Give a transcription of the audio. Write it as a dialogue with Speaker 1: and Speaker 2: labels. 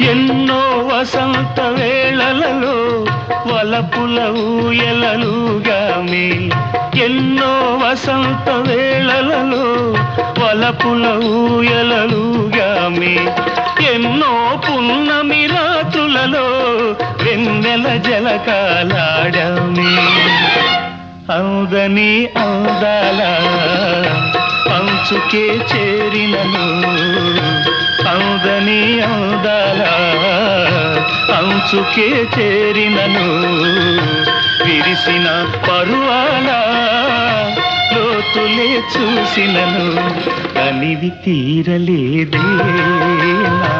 Speaker 1: ఎన్నో వసంత వేళలలో వలపుల ఊయలలుగామి, ఎన్నో వసంత వేళలలో వలపుల ఊయలలుగామి, ఎన్నో పున్నమి రాత్రులలో వెన్నెల జలకాలాడామి. అందని అందాల అంచుకే చేరినను, అందని అందాల అంచుకే చేరినను, విరిసిన పరువాల లోతులే చూసినను, అనివి తీరలేదే నా